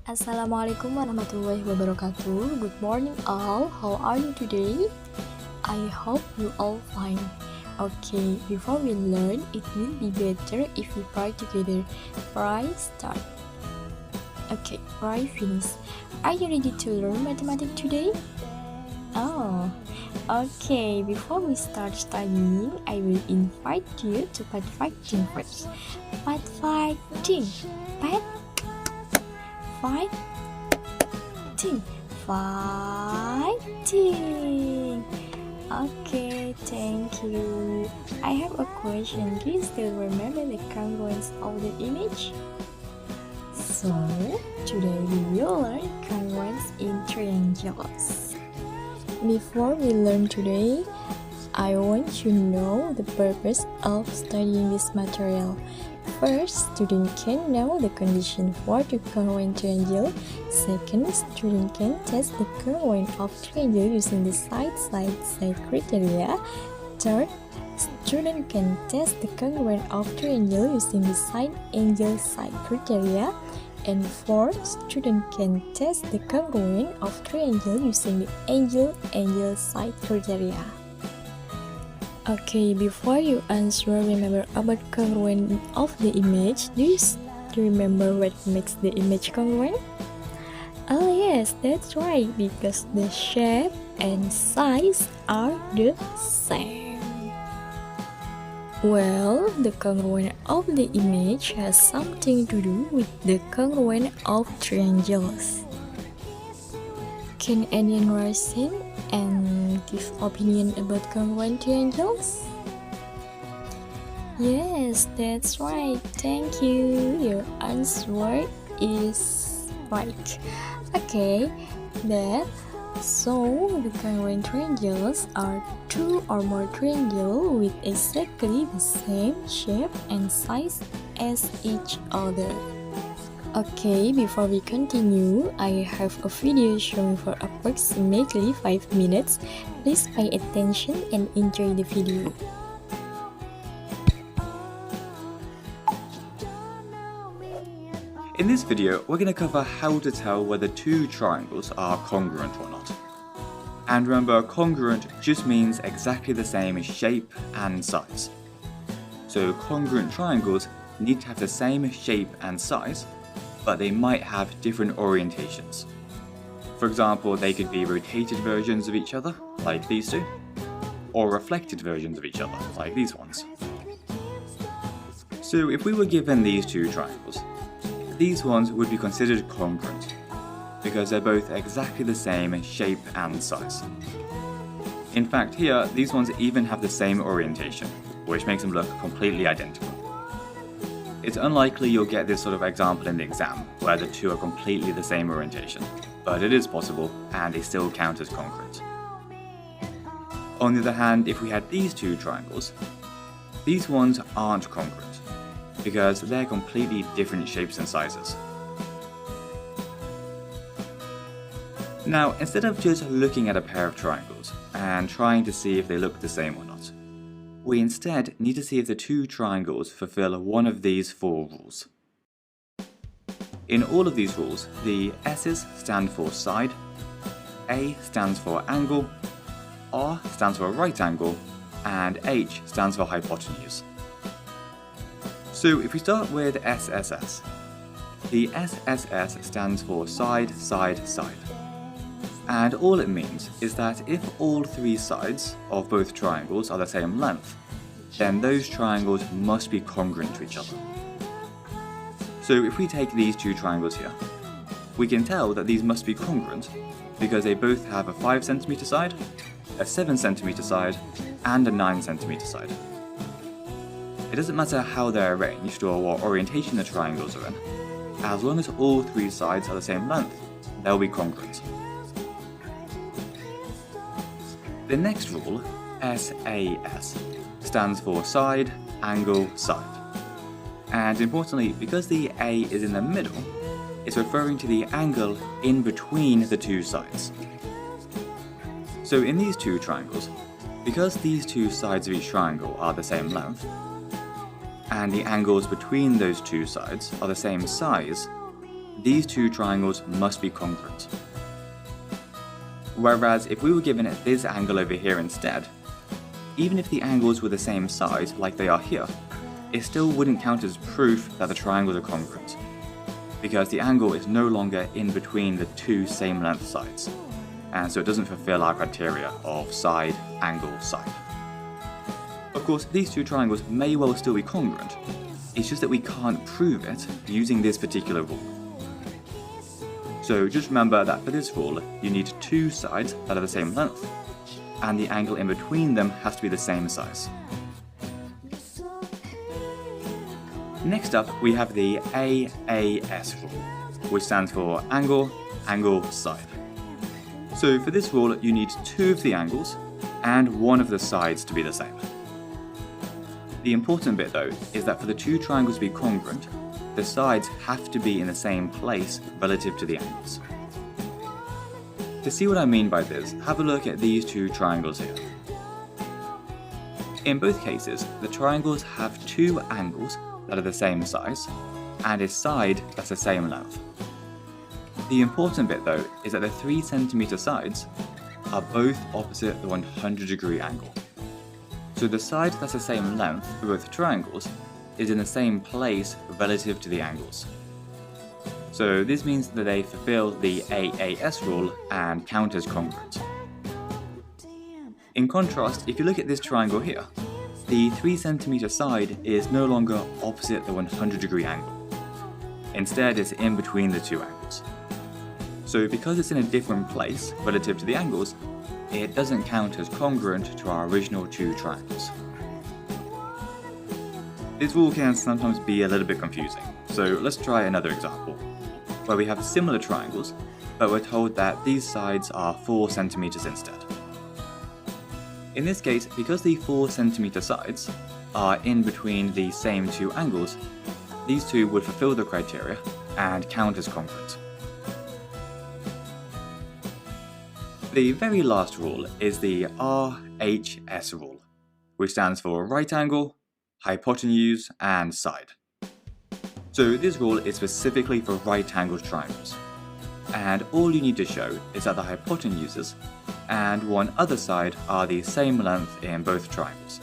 Assalamualaikum warahmatullahi wabarakatuh. Good morning all. How are you today? I hope you all fine. Okay, before we learn, it will be better if we try together. Try start. Okay, try finish. Are you ready to learn mathematics today? Oh, okay. Before we start studying, I will invite you to part fighting first. Part fighting. Pat fighting. Fighting. Okay, thank you. I have a question. Do you still remember the congruence of the image? So, today we will learn congruence in triangles. Before we learn today, I want you to know the purpose of studying this material. First, student can know the condition for the congruent triangle. Second, student can test the congruence of triangle using the side criteria. Third, student can test the congruence of triangle using the side angle side criteria. And fourth, student can test the congruence of triangle using the angle side criteria. Okay, before you answer, remember about congruence of the image. Do you remember what makes the image congruent? Oh yes, that's right, because the shape and size are the same. Well, the congruence of the image has something to do with the congruence of triangles. Can anyone raise hand and give opinion about congruent triangles? Yes, that's right. Thank you. Your answer is right. Okay, so the congruent triangles are two or more triangles with exactly the same shape and size as each other. Okay, before we continue, I have a video showing for approximately 5 minutes. Please pay attention and enjoy the video. In this video, we're going to cover how to tell whether two triangles are congruent or not. And remember, congruent just means exactly the same shape and size. So congruent triangles need to have the same shape and size, but they might have different orientations. For example, they could be rotated versions of each other, like these two, or reflected versions of each other, like these ones. So if we were given these two triangles, these ones would be considered congruent, because they're both exactly the same shape and size. In fact, here, these ones even have the same orientation, which makes them look completely identical. It's unlikely you'll get this sort of example in the exam, where the two are completely the same orientation, but it is possible, and they still count as congruent. On the other hand, if we had these two triangles, these ones aren't congruent, because they're completely different shapes and sizes. Now, instead of just looking at a pair of triangles and trying to see if they look the same or not, we instead need to see if the two triangles fulfill one of these four rules. In all of these rules, the S's stand for side, A stands for angle, R stands for right angle, and H stands for hypotenuse. So if we start with SSS, the SSS stands for side, side, side. And all it means is that if all three sides of both triangles are the same length, then those triangles must be congruent to each other. So if we take these two triangles here, we can tell that these must be congruent because they both have a 5 cm side, a 7 cm side, and a 9 cm side. It doesn't matter how they're arranged or what orientation the triangles are in, as long as all three sides are the same length, they'll be congruent. The next rule, SAS, stands for side, angle, side. And importantly, because the A is in the middle, it's referring to the angle in between the two sides. So in these two triangles, because these two sides of each triangle are the same length, and the angles between those two sides are the same size, these two triangles must be congruent. Whereas if we were given this angle over here instead, even if the angles were the same size like they are here, it still wouldn't count as proof that the triangles are congruent, because the angle is no longer in between the two same length sides, and so it doesn't fulfill our criteria of side, angle, side. Of course, these two triangles may well still be congruent, it's just that we can't prove it using this particular rule. So just remember that for this rule, you need two sides that are the same length, and the angle in between them has to be the same size. Next up, we have the AAS rule, which stands for angle, angle, side. So for this rule, you need two of the angles and one of the sides to be the same. The important bit though is that for the two triangles to be congruent, the sides have to be in the same place relative to the angles. To see what I mean by this, have a look at these two triangles here. In both cases, the triangles have two angles that are the same size, and a side that's the same length. The important bit though is that the 3 cm sides are both opposite the 100-degree angle. So the side that's the same length for both triangles is in the same place relative to the angles. So this means that they fulfill the AAS rule and count as congruent. In contrast, if you look at this triangle here, the 3 cm side is no longer opposite the 100-degree angle. Instead, it's in between the two angles. So because it's in a different place relative to the angles, it doesn't count as congruent to our original two triangles. This rule can sometimes be a little bit confusing, so let's try another example, where we have similar triangles, but we're told that these sides are 4 cm instead. In this case, because the 4 cm sides are in between the same two angles, these two would fulfill the criteria and count as congruent. The very last rule is the RHS rule, which stands for right angle, hypotenuse, and side. So this rule is specifically for right-angled triangles, and all you need to show is that the hypotenuses and one other side are the same length in both triangles.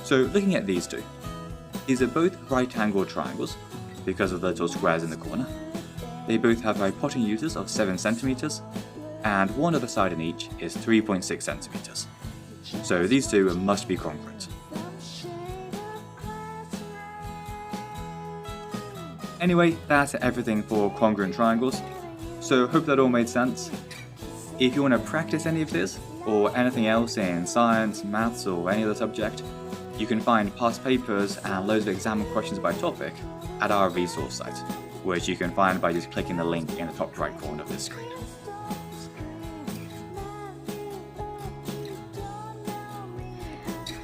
So looking at these two, these are both right-angled triangles because of the little squares in the corner. They both have hypotenuses of 7 cm, and one other side in each is 3.6 cm. So these two must be congruent. Anyway, that's everything for congruent triangles, so hope that all made sense. If you want to practice any of this, or anything else in science, maths, or any other subject, you can find past papers and loads of exam questions by topic at our resource site, which you can find by just clicking the link in the top right corner of this screen.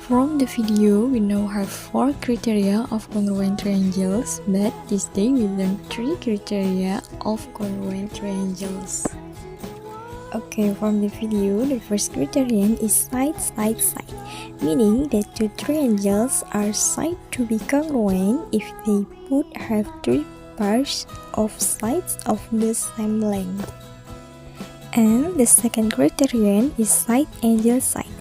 From the video, we now have 4 criteria of congruent triangles, but this day we learn 3 criteria of congruent triangles. Okay, from the video, the first criterion is side, side, side, meaning that two triangles are said to be congruent if they both have 3 pairs of sides of the same length. And the second criterion is side angle side,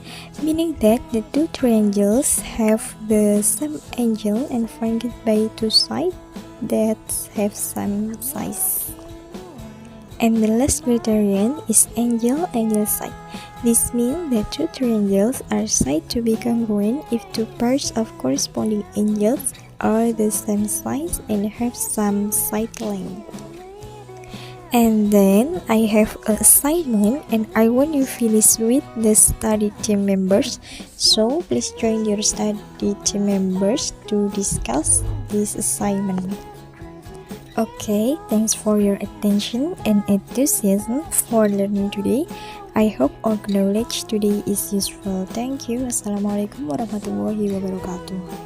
meaning that the two triangles have the same angle and flanked by two sides that have same size. And the last criterion is angle angle side. This means that two triangles are said to be congruent if two pairs of corresponding angles are the same size and have some side length. And then I have an assignment and I want you to finish with the study team members, so please join your study team members to discuss this assignment. Okay, thanks for your attention and enthusiasm for learning today. I hope all knowledge today is useful. Thank you. Assalamualaikum warahmatullahi wabarakatuh.